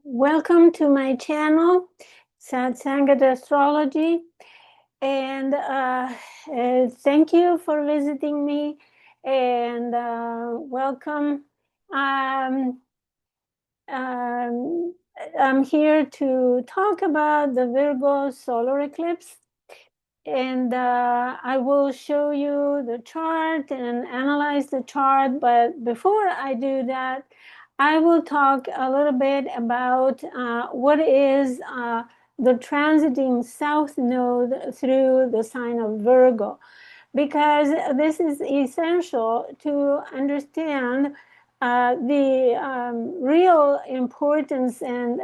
Welcome to my channel, Satsangat Astrology, and thank you for visiting me, and welcome. Um, um, I'm here to talk about the Virgo Solar Eclipse, and I will show you the chart and analyze the chart. But before I do that, I will talk a little bit about what is the transiting south node through the sign of Virgo, because this is essential to understand the real importance and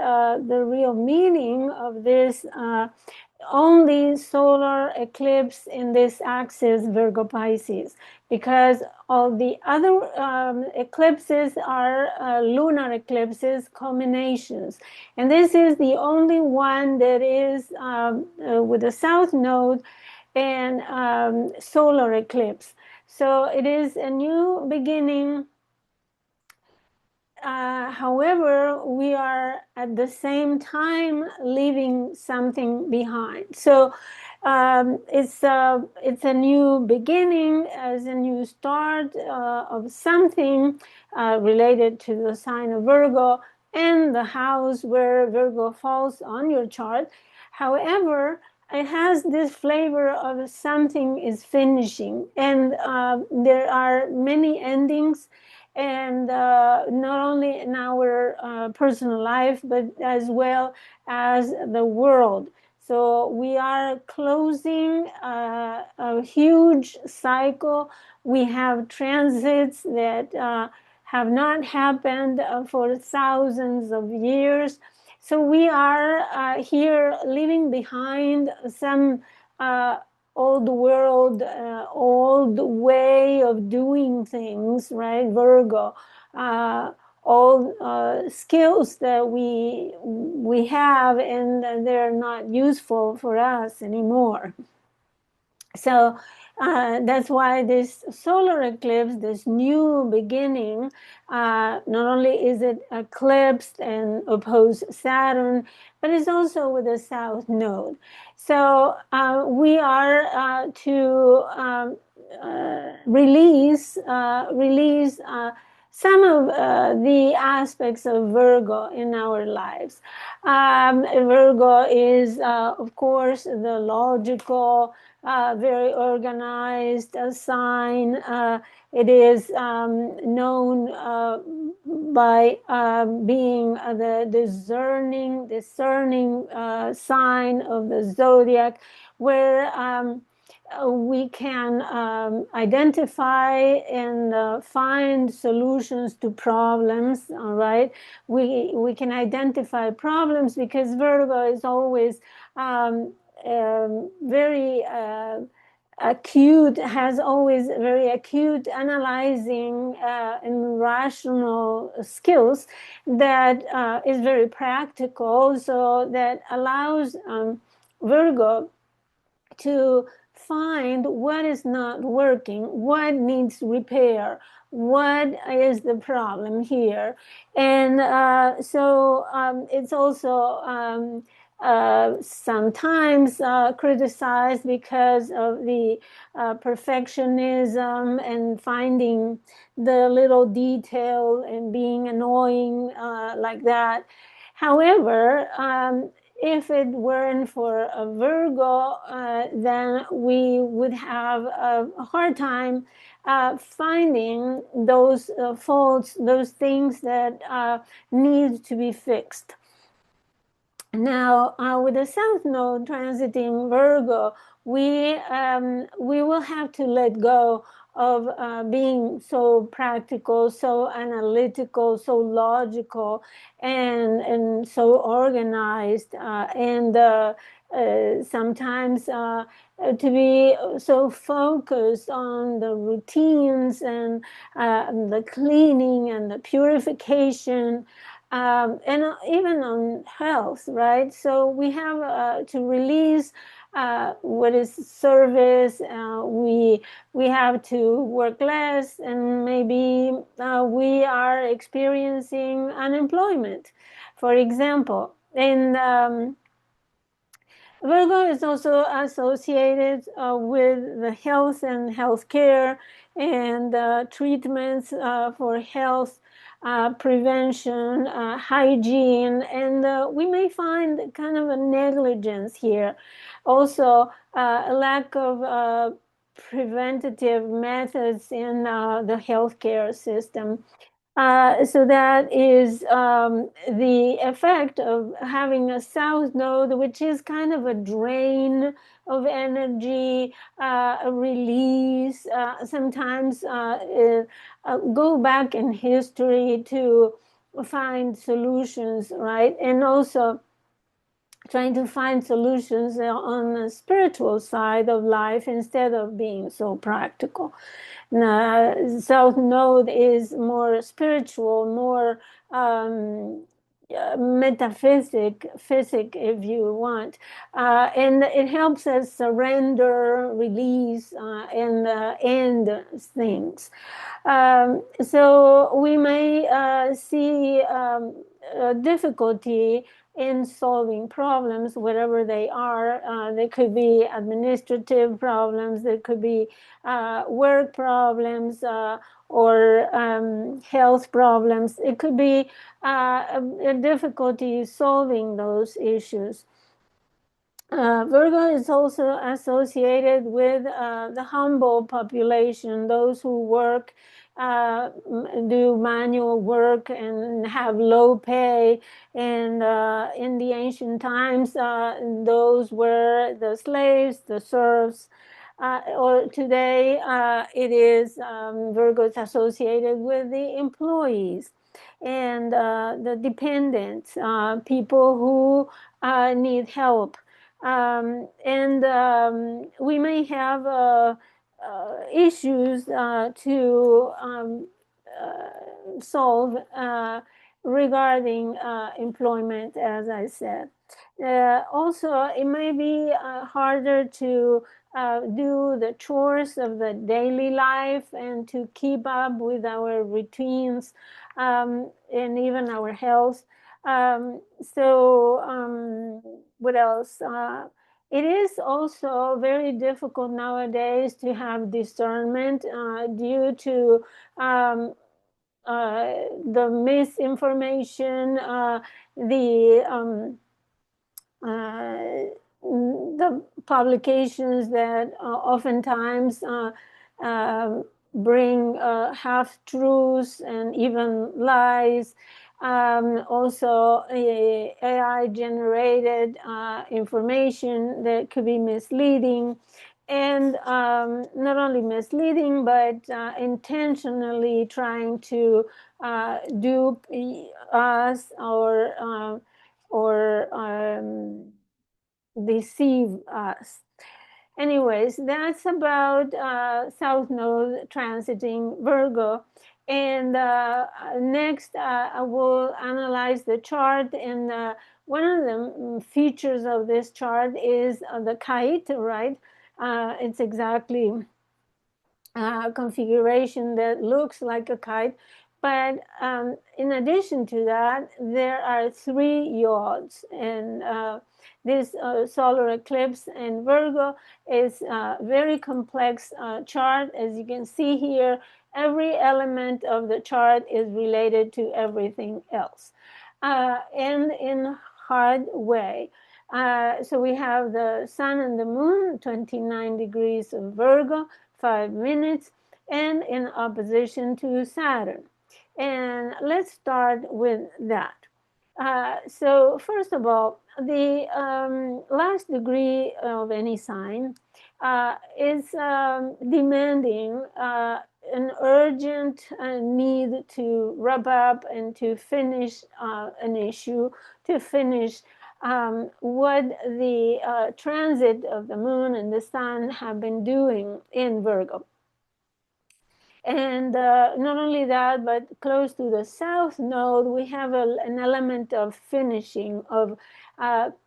the real meaning of this only solar eclipse in this axis, Virgo Pisces, because all the other eclipses are lunar eclipses, culminations. And this is the only one that is with the south node and solar eclipse. So it is a new beginning. However, we are at the same time leaving something behind. So it's a new beginning, as a new start of something related to the sign of Virgo and the house where Virgo falls on your chart. However, it has this flavor of something is finishing, and there are many endings, and not only in our personal life, but as well as the world. So we are closing a huge cycle. We have transits that have not happened for thousands of years. So we are here leaving behind some old world, old way of doing things, right? Virgo, all skills that we have, and they're not useful for us anymore. So that's why this solar eclipse, this new beginning, not only is it eclipsed and opposed Saturn, but it's also with the south node. So we are to release some of the aspects of Virgo in our lives. Virgo is, of course, the logical, very organized sign. It is known by being the discerning sign of the zodiac, where we can identify and find solutions to problems. All right, we can identify problems because Virgo is always very acute, has always very acute analyzing and rational skills that is very practical, so that allows Virgo to find what is not working, what needs repair, what is the problem here. And so it's also sometimes criticized because of the perfectionism and finding the little detail and being annoying like that. However, if it weren't for a Virgo, then we would have a hard time finding those faults, those things that need to be fixed. Now, with the South Node transiting Virgo, we will have to let go of being so practical, so analytical, so logical, and so organized, and sometimes to be so focused on the routines and the cleaning and the purification, and even on health, right? So we have to release what is service. We have to work less, and maybe we are experiencing unemployment, for example. And Virgo is also associated with the health and healthcare and treatments for health, prevention, hygiene, and we may find kind of a negligence here. Also, a lack of preventative methods in the healthcare system. So that is the effect of having a south node, which is kind of a drain of energy, a release. Sometimes go back in history to find solutions, right? And also trying to find solutions on the spiritual side of life instead of being so practical. South Node is more spiritual, more physic, if you want, and it helps us surrender, release, and end things. So we may see difficulty in solving problems, whatever they are. They could be administrative problems, there could be work problems, or health problems. It could be a difficulty solving those issues. Virgo is also associated with the humble population, those who work, do manual work and have low pay. And in the ancient times, those were the slaves, the serfs. Or today, it is Virgo is associated with the employees and the dependents, people who need help. And we may have issues to solve regarding employment, as I said. Also, it may be harder to do the chores of the daily life and to keep up with our routines, and even our health. What else? It is also very difficult nowadays to have discernment due to the misinformation, the publications that oftentimes bring half truths and even lies. Also, AI generated information that could be misleading, and not only misleading, but intentionally trying to dupe us or deceive us. Anyways, that's about South Node transiting Virgo. And next, I will analyze the chart. And one of the features of this chart is the kite, right? It's exactly configuration that looks like a kite. But in addition to that, there are 3 yods. And this solar eclipse in Virgo is a very complex chart. As you can see here, every element of the chart is related to everything else, and in a hard way. So we have the sun and the moon, 29 degrees of Virgo, 5 minutes, and in opposition to Saturn. And let's start with that. So first of all, the last degree of any sign is demanding an urgent need to wrap up and to finish an issue, to finish what the transit of the moon and the sun have been doing in Virgo. And not only that, but close to the south node, we have an element of finishing, of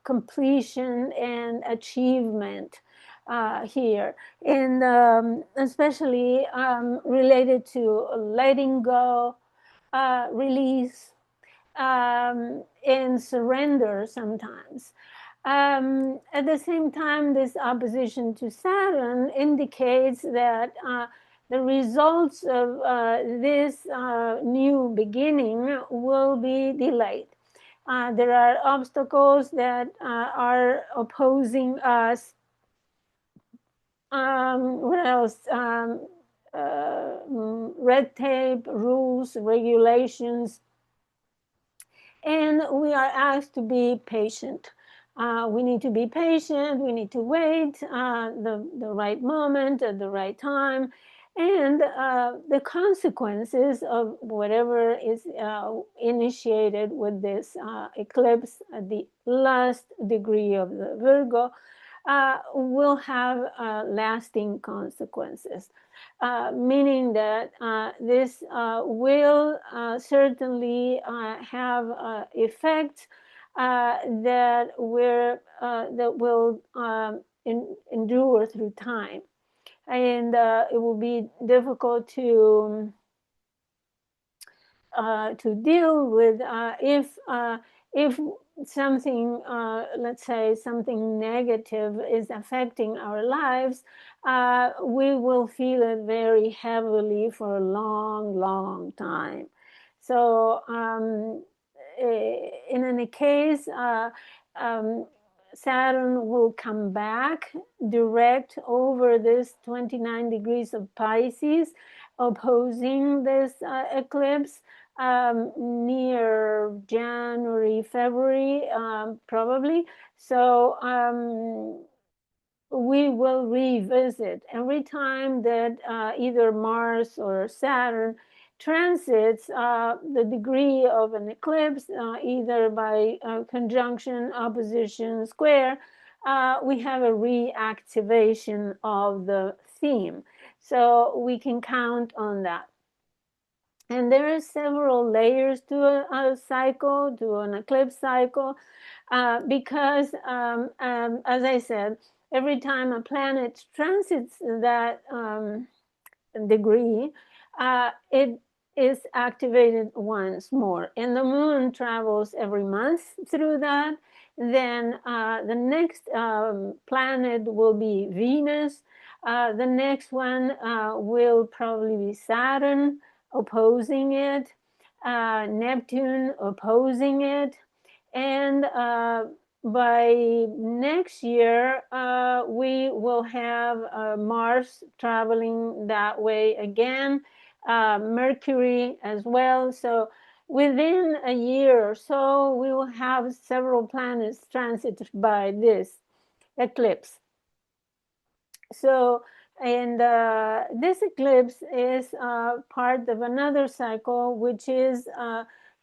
completion and achievement here. And especially related to letting go, release, and surrender sometimes. At the same time, this opposition to Saturn indicates that the results of this new beginning will be delayed. There are obstacles that are opposing us. What else? Red tape, rules, regulations, and we are asked to be patient. We need to be patient. We need to wait the right moment at the right time. And the consequences of whatever is initiated with this eclipse at the last degree of the Virgo will have lasting consequences. Meaning that this will certainly have effects that will endure through time, and it will be difficult to deal with if something, let's say something negative is affecting our lives, we will feel it very heavily for a long, long time. So in any case, Saturn will come back direct over this 29 degrees of Pisces, opposing this eclipse near January, February, probably. So we will revisit every time that either Mars or Saturn transits the degree of an eclipse, either by conjunction, opposition, square. We have a reactivation of the theme. So we can count on that. And there are several layers to a cycle, to an eclipse cycle, because, as I said, every time a planet transits that degree, it is activated once more. And the moon travels every month through that. Then the next planet will be Venus. The next one will probably be Saturn, opposing it, Neptune opposing it, and by next year we will have Mars traveling that way again, Mercury as well. So within a year or so we will have several planets transited by this eclipse. So, and this eclipse is part of another cycle, which is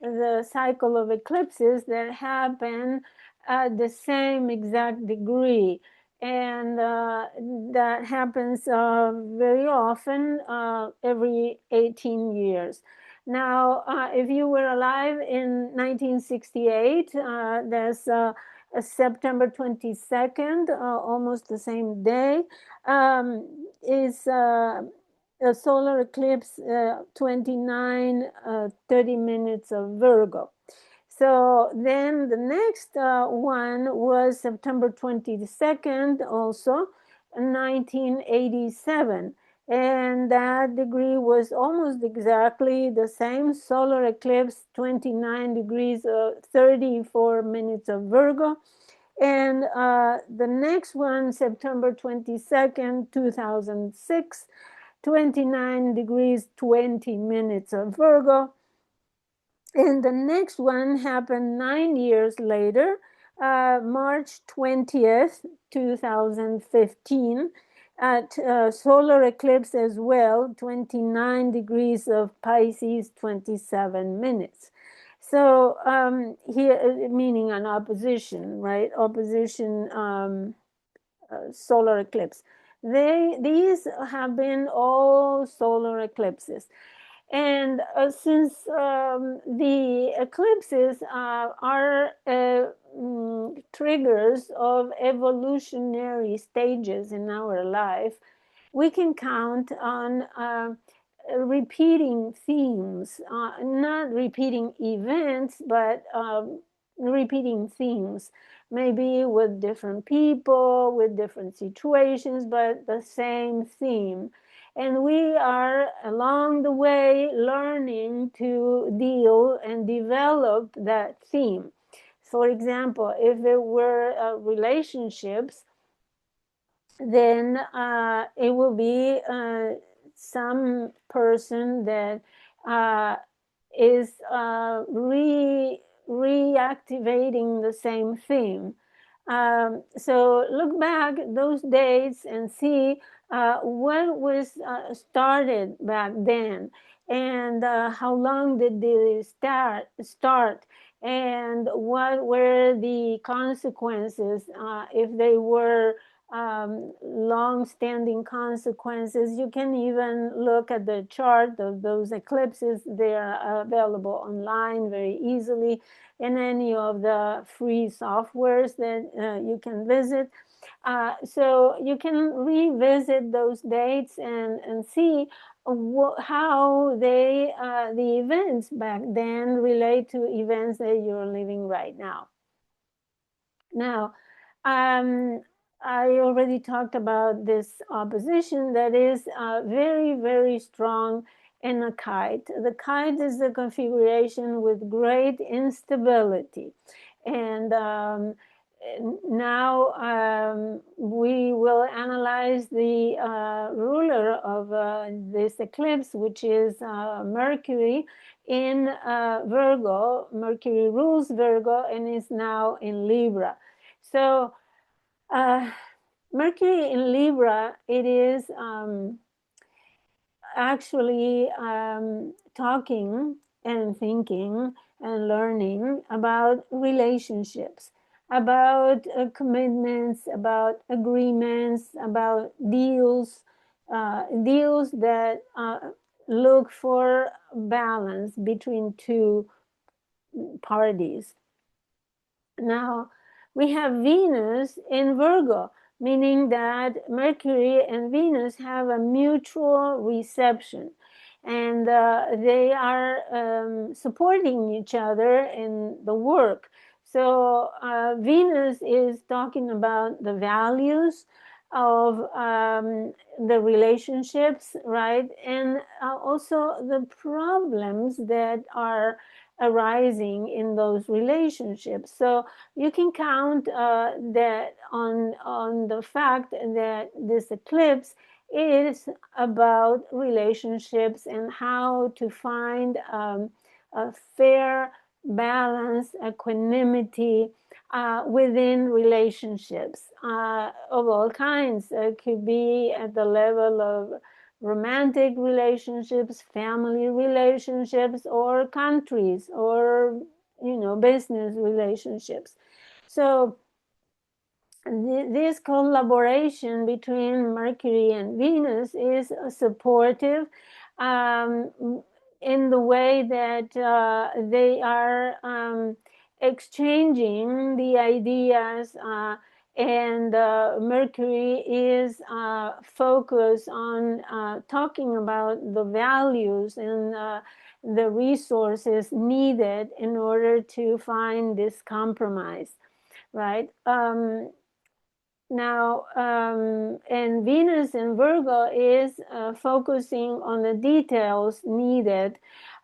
the cycle of eclipses that happen at the same exact degree. And that happens very often, every 18 years. Now, if you were alive in 1968, there's September 22nd, almost the same day, is a solar eclipse, 29, 30 minutes of Virgo. So then the next one was September 22nd, also 1987. And that degree was almost exactly the same solar eclipse, 29 degrees, 34 minutes of Virgo. And the next one, September 22nd, 2006, 29 degrees, 20 minutes of Virgo. And the next one happened 9 years later, March 20th, 2015, at solar eclipse as well, 29 degrees of Pisces, 27 minutes. So here, meaning an opposition, right? Opposition solar eclipse. These have been all solar eclipses. And since the eclipses are triggers of evolutionary stages in our life, we can count on repeating themes, not repeating events, but repeating themes, maybe with different people, with different situations, but the same theme. And we are along the way learning to deal and develop that theme. For example, if it were relationships, then it will be some person that is reactivating the same theme. So look back at those dates and see what was started back then, and how long did they start, and what were the consequences, if they were long-standing consequences. You can even look at the chart of those eclipses. They are available online very easily in any of the free softwares that you can visit. So you can revisit those dates and see how the events back then relate to events that you're living right now. Now, I already talked about this opposition that is very, very strong in a kite. The kite is the configuration with great instability. And now we will analyze the ruler of this eclipse, which is Mercury in Virgo. Mercury rules Virgo and is now in Libra. So Mercury in Libra, it is actually talking and thinking and learning about relationships, about commitments, about agreements, about deals, deals that look for balance between two parties. Now, we have Venus in Virgo, meaning that Mercury and Venus have a mutual reception, and they are supporting each other in the work. So Venus is talking about the values of the relationships, right? And also the problems that are arising in those relationships. So you can count that on the fact that this eclipse is about relationships and how to find a fair balance, equanimity within relationships of all kinds. It could be at the level of romantic relationships, family relationships, or countries, or business relationships. So this collaboration between Mercury and Venus is supportive in the way that they are exchanging the ideas, and Mercury is focused on talking about the values and the resources needed in order to find this compromise, right? Now, and Venus in Virgo is focusing on the details needed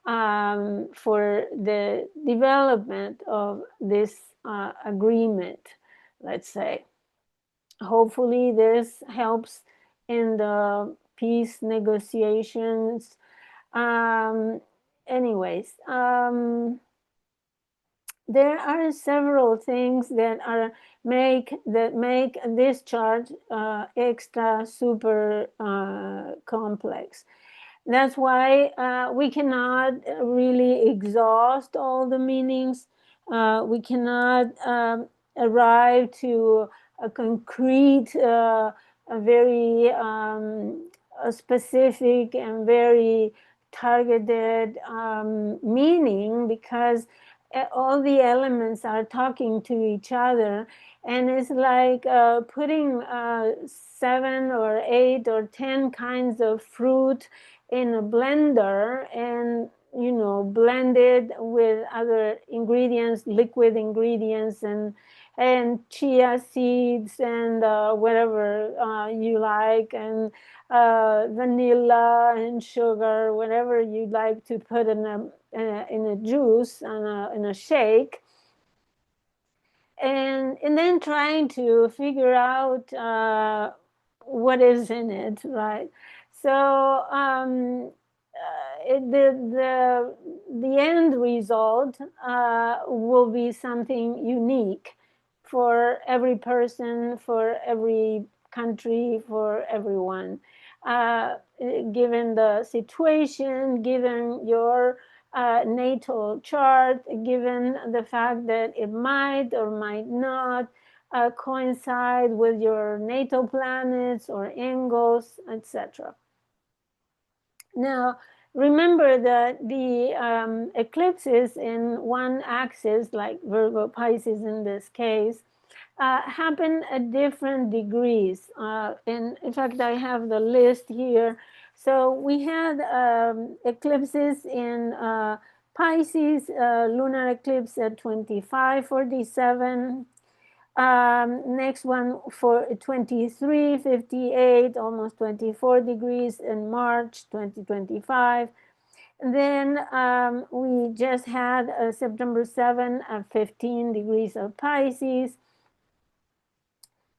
for the development of this agreement, let's say. Hopefully this helps in the peace negotiations. Anyways, there are several things that make this chart extra super complex. That's why we cannot really exhaust all the meanings. We cannot arrive to a concrete a very specific and very targeted meaning, because all the elements are talking to each other, and it's like putting 7 or 8 or 10 kinds of fruit in a blender, and blend it with other ingredients, liquid ingredients, and chia seeds, and whatever you like, and vanilla and sugar, whatever you'd like to put in a juice, in a shake, and then trying to figure out what is in it, right? So the end result will be something unique for every person, for every country, for everyone. Given the situation, given your natal chart, given the fact that it might or might not coincide with your natal planets or angles, etc. Now, remember that the eclipses in one axis, like Virgo Pisces in this case, happen at different degrees. And in fact, I have the list here. So we had eclipses in Pisces, lunar eclipse at 25:47. Next one for 23:58, almost 24 degrees in March 2025. Then we just had September 7 at 15 degrees of Pisces.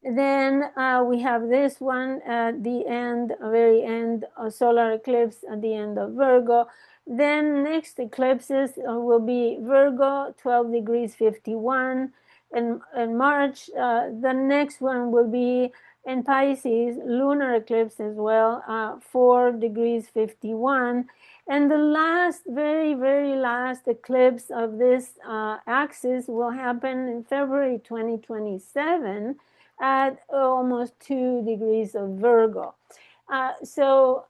Then we have this one at the end, very end, solar eclipse at the end of Virgo. Then next eclipses will be Virgo, 12 degrees 51 in March. The next one will be in Pisces, lunar eclipse as well, 4 degrees 51. And the last, very, very last eclipse of this axis will happen in February 2027 at almost 2 degrees of Virgo. So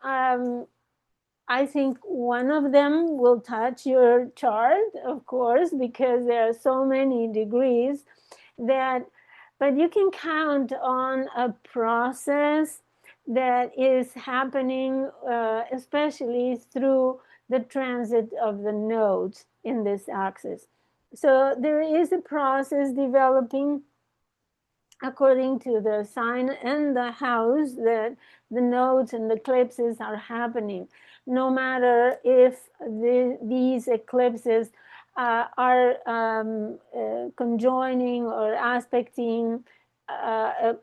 I think one of them will touch your chart, of course, because there are so many degrees that, but you can count on a process that is happening, especially through the transit of the nodes in this axis. So there is a process developing according to the sign and the house that the nodes and the eclipses are happening. No matter if these eclipses are conjoining or aspecting a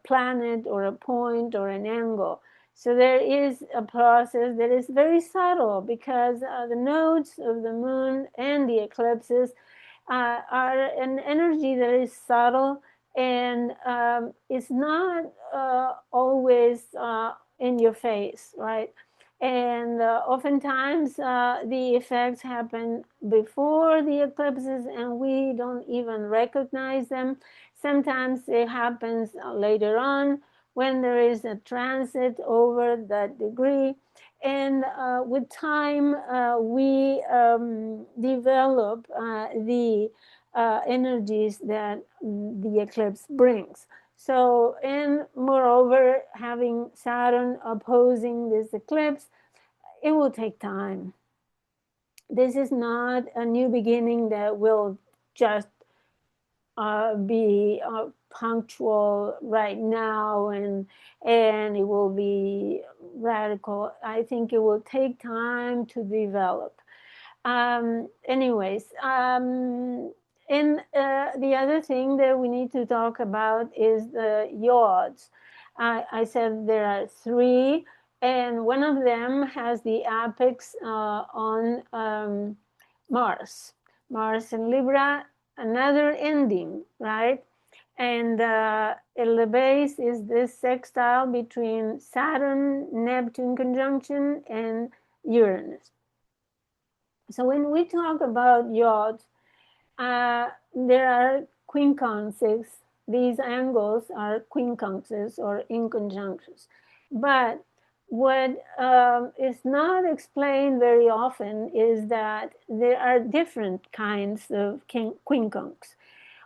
planet or a point or an angle. So there is a process that is very subtle, because the nodes of the moon and the eclipses are an energy that is subtle, and it's not always in your face, right? And oftentimes the effects happen before the eclipses and we don't even recognize them. Sometimes it happens later on when there is a transit over that degree. And with time, we develop the energies that the eclipse brings. So, and moreover, having Saturn opposing this eclipse, it will take time. This is not a new beginning that will just be punctual right now, and it will be radical. I think it will take time to develop. Anyways, and the other thing that we need to talk about is the yods. I said there are 3, and one of them has the apex on Mars. Mars in Libra, another ending, right? And in the base is this sextile between Saturn, Neptune conjunction, and Uranus. So when we talk about yods, there are quincunxes these angles are quincunxes or inconjunctions. But what is not explained very often is that there are different kinds of quincunx.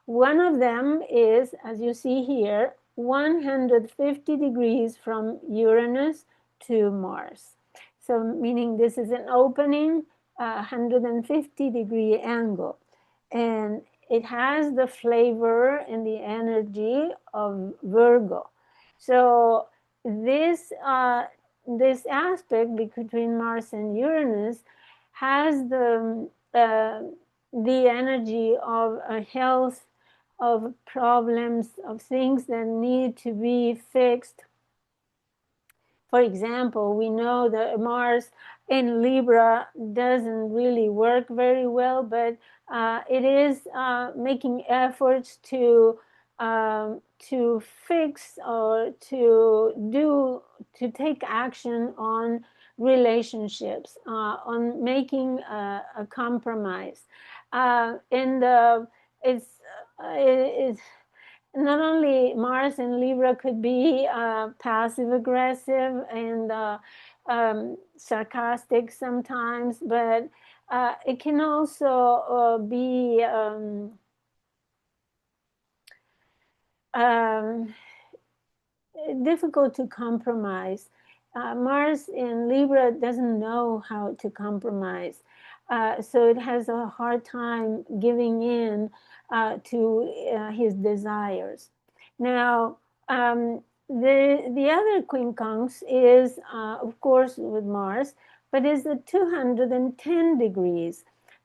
One of them is, as you see here, 150 degrees from Uranus to Mars. So meaning this is an opening, 150-degree angle. And it has the flavor and the energy of Virgo. So this aspect between Mars and Uranus has the energy of a health, of problems, of things that need to be fixed. For example, we know that Mars in Libra doesn't really work very well, but it is making efforts to fix or to take action on relationships, on making a compromise. And it's not only Mars and Libra could be passive aggressive and sarcastic sometimes, but it can also be difficult to compromise. Mars in Libra doesn't know how to compromise. So it has a hard time giving in to his desires. Now, the other quincunx is, of course, with Mars, but is the 210 degrees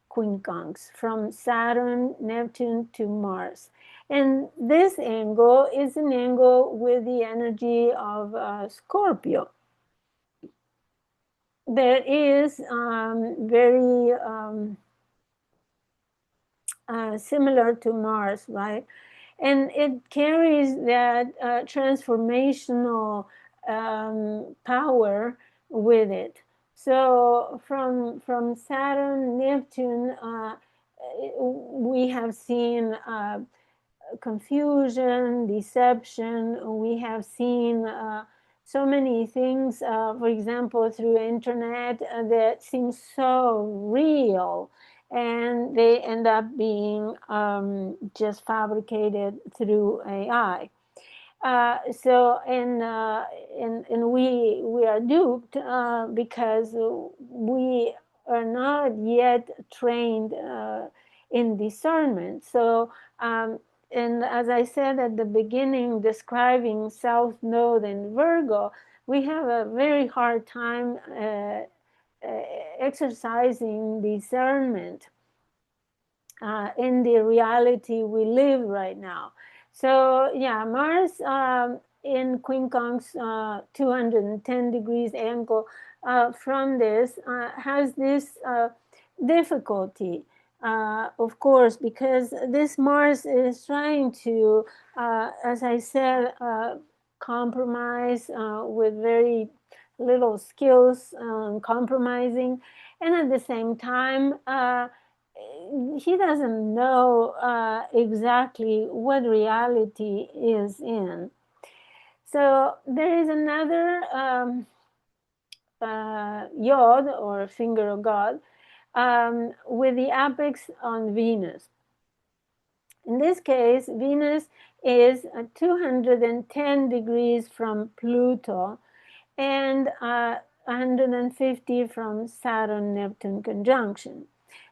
quincunx from Saturn, Neptune to Mars. And this angle is an angle with the energy of Scorpio. There is very similar to Mars, right? And it carries that transformational power with it. So from Saturn, Neptune, we have seen confusion, deception. We have seen so many things, for example, through internet that seem so real, and they end up being just fabricated through AI. And we are duped because we are not yet trained in discernment. So and as I said at the beginning, describing South Node and Virgo, we have a very hard time exercising discernment in the reality we live right now. So yeah, Mars in quincunx 210 degrees angle from this has this difficulty. Of course, because this Mars is trying to, as I said, compromise with very little skills, compromising, and at the same time, he doesn't know exactly what reality is in. So there is another yod or finger of God with the apex on Venus. In this case, Venus is 210 degrees from Pluto and 150 from Saturn-Neptune conjunction.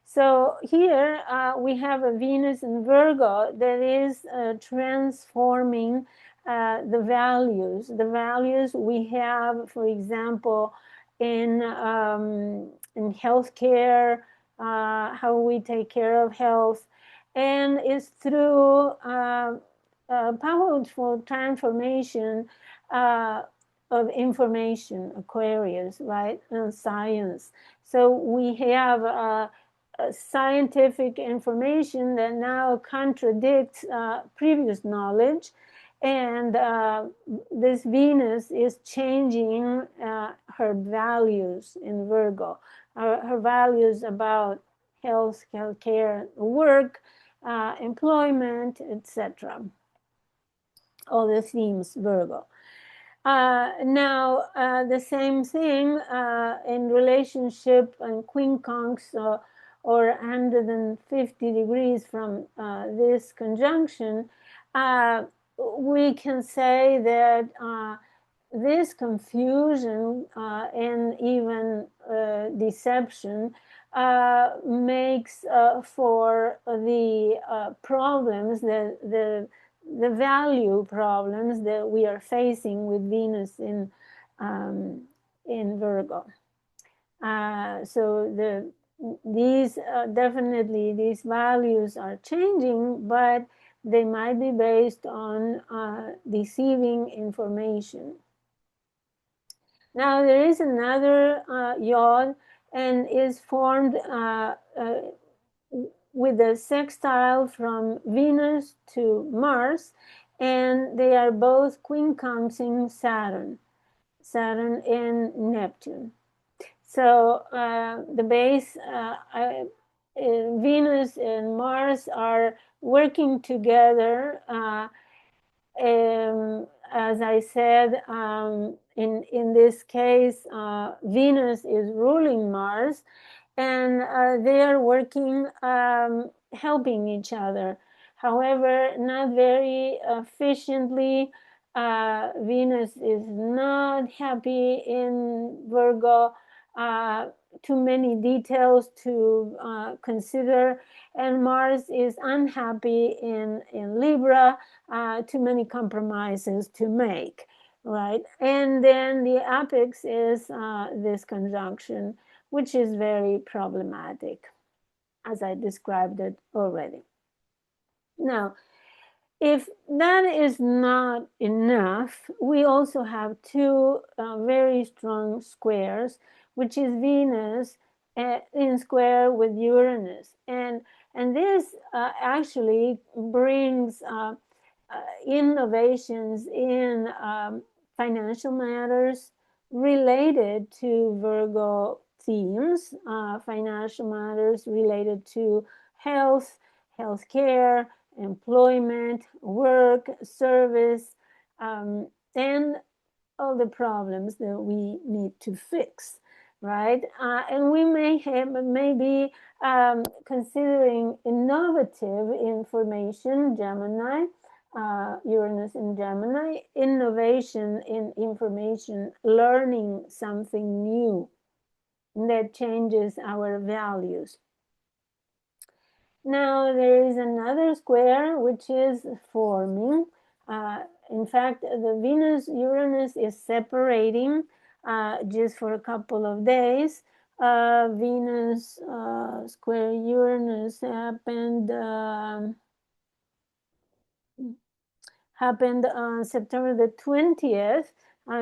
So here we have a Venus in Virgo that is transforming the values. The values we have, for example, in healthcare, how we take care of health, and it's through powerful transformation of information, Aquarius, right, and science. So we have scientific information that now contradicts previous knowledge, and this Venus is changing her values in Virgo, her values about health, healthcare, work, employment, etc. all the themes Virgo. Now, the same thing in relationship and quincunx or 150 degrees from this conjunction, we can say that this confusion and even deception makes for the problems, the value problems that we are facing with Venus in Virgo. So these definitely these values are changing, but they might be based on deceiving information. Now there is another yod, and is formed with a sextile from Venus to Mars, and they are both quincunxing Saturn and Neptune. So the base, Venus and Mars are working together. As I said, in this case, Venus is ruling Mars, and they are working, helping each other. However, not very efficiently. Venus is not happy in Virgo. Too many details to consider, and Mars is unhappy in Libra. Too many compromises to make, right? And then the apex is this conjunction, which is very problematic, as I described it already. Now, if that is not enough, we also have two very strong squares, which is Venus in square with Uranus. And this actually brings innovations in financial matters related to Virgo themes, financial matters related to health, healthcare, employment, work, service, and all the problems that we need to fix, right? And we may be considering innovative information, Gemini, Uranus in Gemini, innovation in information, learning something new that changes our values. Now there is another square which is forming. In fact, the Venus-Uranus is separating just for a couple of days. Venus square Uranus happened on September the 20th,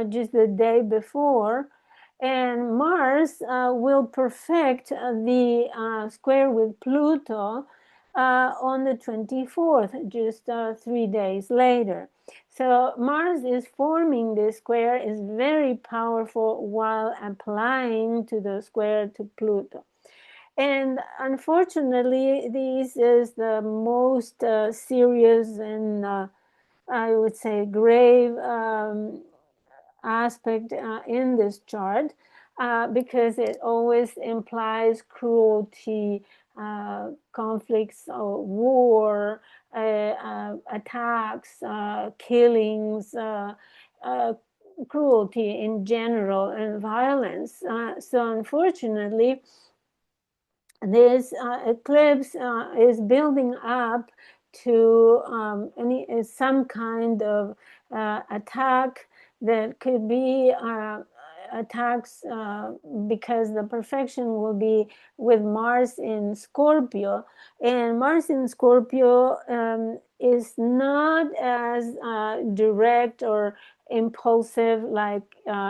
just the day before. And Mars will perfect the square with Pluto on the 24th, just 3 days later. So Mars is forming this square, is very powerful while applying to the square to Pluto. And unfortunately, this is the most serious and I would say grave aspect in this chart because it always implies cruelty, conflicts, war, attacks, killings, cruelty in general, and violence. So unfortunately, this eclipse is building up to some kind of attack that could be attacks because the perfection will be with Mars in Scorpio, and Mars in Scorpio is not as direct or impulsive like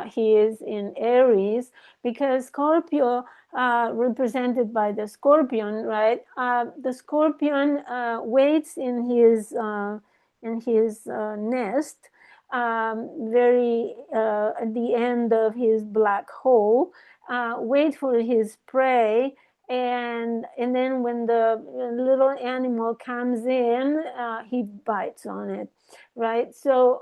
he is in Aries, because Scorpio represented by the scorpion, right? The scorpion waits in his nest, very at the end of his black hole, wait for his prey, and then when the little animal comes in, he bites on it, right? So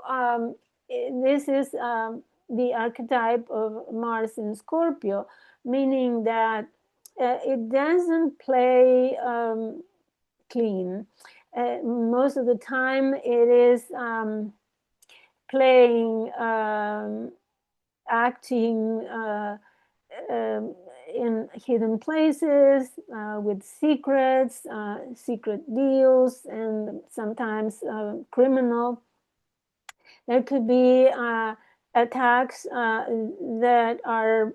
this is the archetype of Mars in Scorpio, meaning that it doesn't play clean. Most of the time it is playing, acting in hidden places, with secrets, secret deals, and sometimes criminal. There could be attacks that are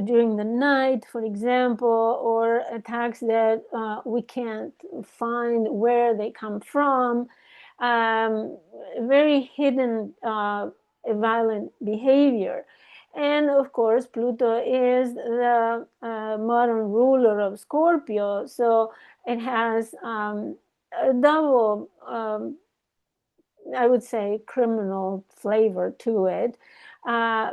during the night, for example, or attacks that we can't find where they come from. Very hidden, violent behavior. And of course, Pluto is the modern ruler of Scorpio, so it has a double, I would say, criminal flavor to it,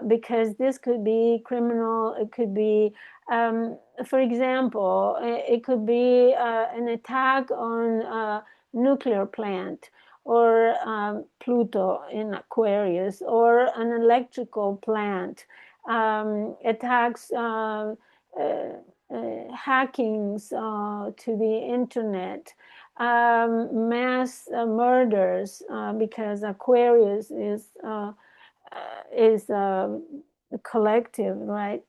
because this could be criminal. It could be, for example, it could be an attack on a nuclear plant, or Pluto in Aquarius, or an electrical plant, attacks, hackings to the internet, mass murders, because Aquarius is collective, right?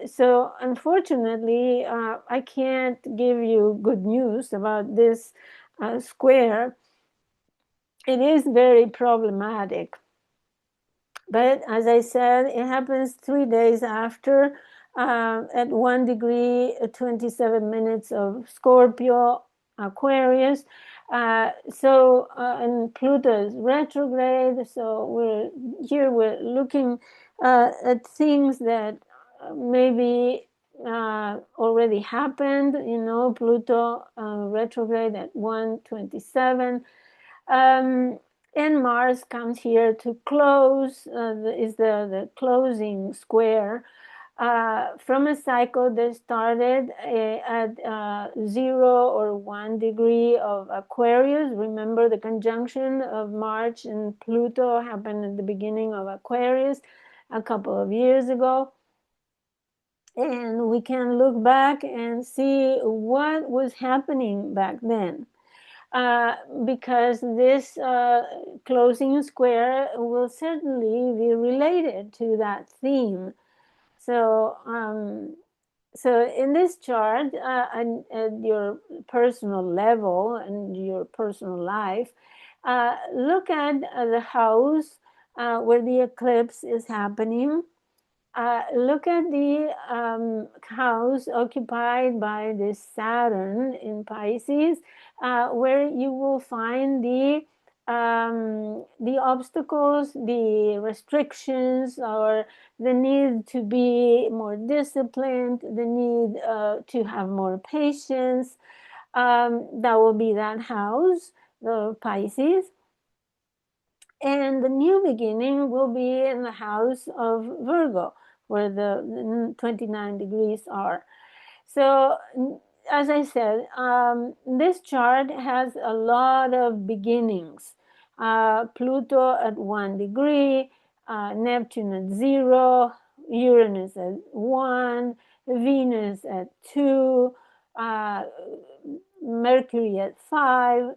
So unfortunately, I can't give you good news about this square. It is very problematic. But as I said, it happens 3 days after, at 1 degree, 27 minutes of Scorpio, Aquarius. And Pluto is retrograde. So we're looking at things that maybe already happened. Pluto retrograde at 1:27. And Mars comes here to close, is the closing square, from a cycle that started at 0 or 1 degree of Aquarius. Remember, the conjunction of Mars and Pluto happened at the beginning of Aquarius a couple of years ago. And we can look back and see what was happening back then. Because this closing square will certainly be related to that theme. So, in this chart, at your personal level and your personal life, look at the house where the eclipse is happening. Look at the house occupied by this Saturn in Pisces, where you will find the obstacles, the restrictions, or the need to be more disciplined, the need to have more patience. That will be that house, the Pisces. And the new beginning will be in the house of Virgo, where the 29 degrees are. So, as I said, this chart has a lot of beginnings. Pluto at 1 degree, Neptune at 0, Uranus at 1, Venus at 2, Mercury at 5.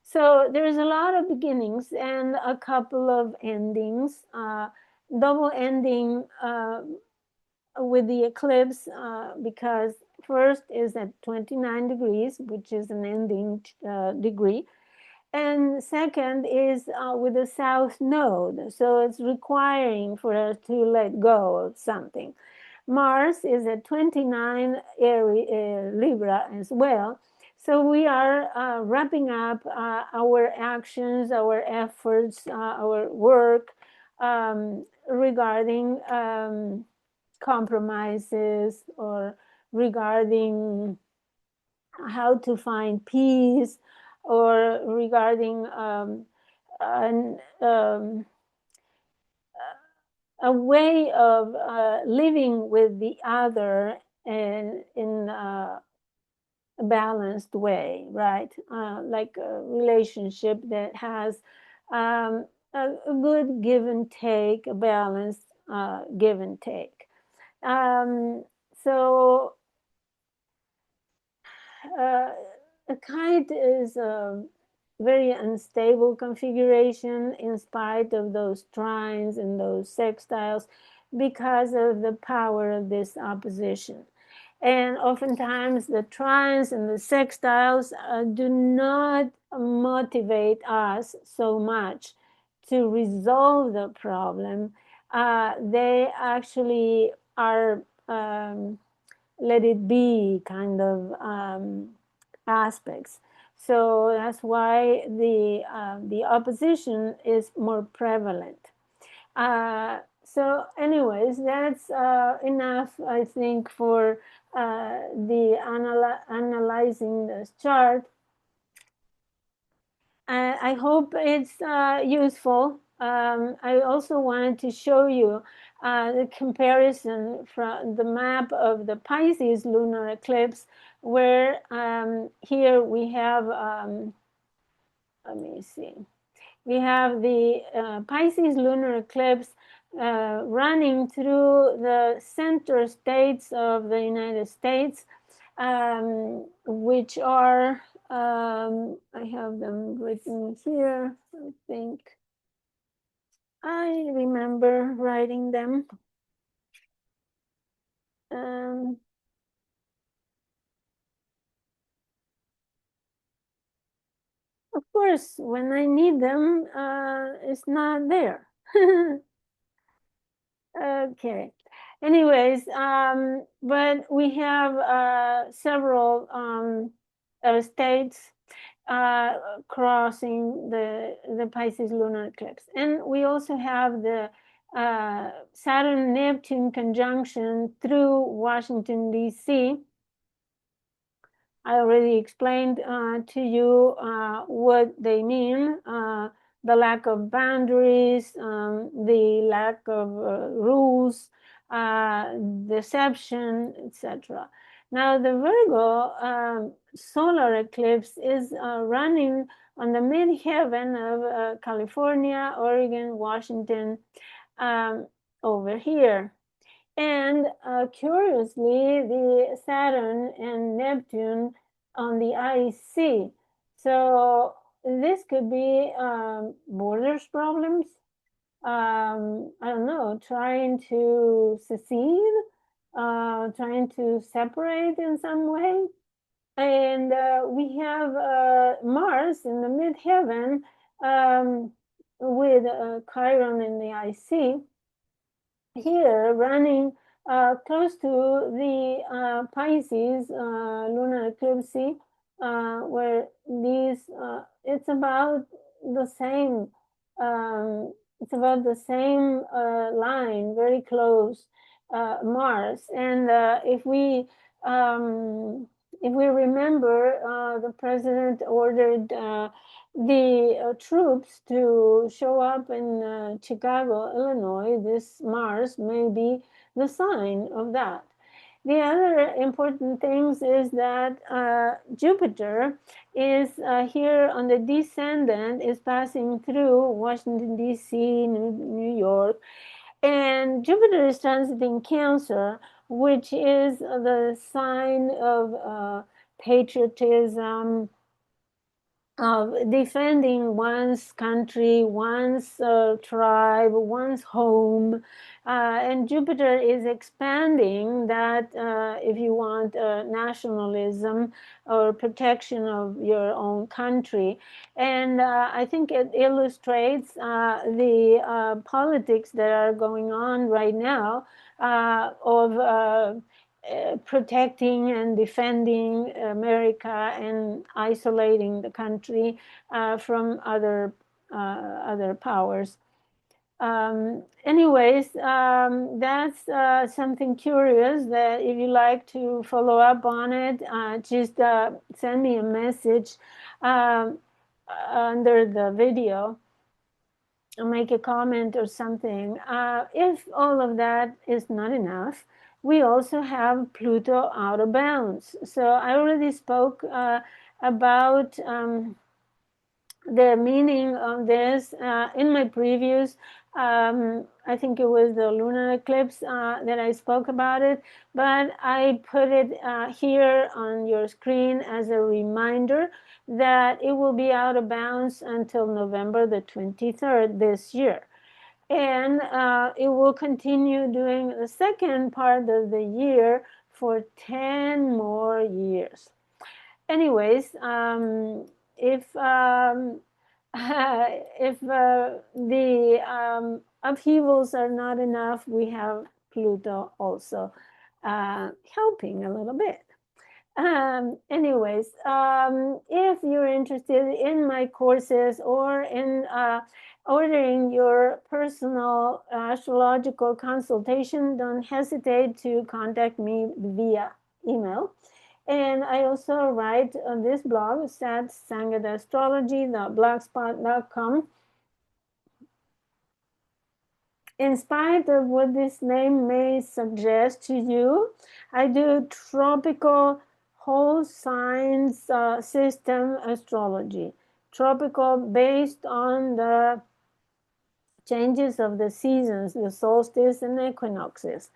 So there's a lot of beginnings and a couple of endings. Double ending with the eclipse, because first is at 29 degrees, which is an ending degree. And second is with the south node. So it's requiring for us to let go of something. Mars is at 29 Libra as well. So we are wrapping up our actions, our efforts, our work, regarding compromises, or regarding how to find peace, or regarding a way of living with the other in a balanced way, right? Like a relationship that has a good give and take, a balanced give and take. So uh, a kite is a very unstable configuration in spite of those trines and those sextiles because of the power of this opposition. And oftentimes the trines and the sextiles do not motivate us so much to resolve the problem. They actually are let it be kind of aspects. So that's why the opposition is more prevalent. So anyways, that's enough, I think, for the analyzing this chart. I hope it's useful. I also wanted to show you the comparison from the map of the Pisces lunar eclipse, where here we have, let me see, we have the Pisces lunar eclipse running through the center states of the United States, which are, I have them written here, I think. I remember writing them. Of course, when I need them, it's not there. Okay. Anyways, but we have several states crossing the Pisces lunar eclipse. And we also have the Saturn-Neptune conjunction through Washington, D.C. I already explained to you what they mean, the lack of boundaries, the lack of rules, deception, etc. Now, the Virgo solar eclipse is running on the midheaven of California, Oregon, Washington, over here. And curiously, the Saturn and Neptune on the IC. So this could be borders problems. I don't know, trying to secede, trying to separate in some way. And we have Mars in the midheaven with Chiron in the IC here running close to the Pisces lunar eclipse, where these it's about the same. It's about the same line, very close, Mars. And if we remember, the president ordered the troops to show up in Chicago, Illinois. This Mars may be the sign of that. The other important things is that Jupiter is here on the descendant, is passing through Washington, D.C., New York, and Jupiter is transiting Cancer, which is the sign of patriotism, of defending one's country, one's tribe, one's home. And Jupiter is expanding that, if you want, nationalism or protection of your own country. And I think it illustrates the politics that are going on right now of protecting and defending America and isolating the country from other powers. Anyways, that's something curious that if you like to follow up on it, just send me a message under the video, make a comment or something. If all of that is not enough, we also have Pluto out of bounds. So I already spoke about the meaning of this in my previous, I think it was the lunar eclipse that I spoke about it, but I put it here on your screen as a reminder that it will be out of bounds until November the 23rd this year. And it will continue doing the second part of the year for 10 more years. Anyways, if if the upheavals are not enough, we have Pluto also helping a little bit. Anyways, if you're interested in my courses or in ordering your personal astrological consultation, don't hesitate to contact me via email. And I also write on this blog, satsangadastrology.blogspot.com. In spite of what this name may suggest to you, I do tropical whole signs system astrology. Tropical based on the changes of the seasons, the solstice and equinoxes.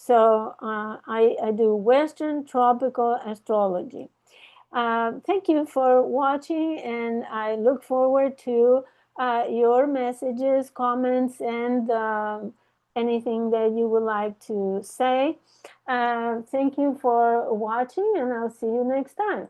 So I do Western tropical astrology. Thank you for watching, and I look forward to your messages, comments, and anything that you would like to say. Thank you for watching, and I'll see you next time.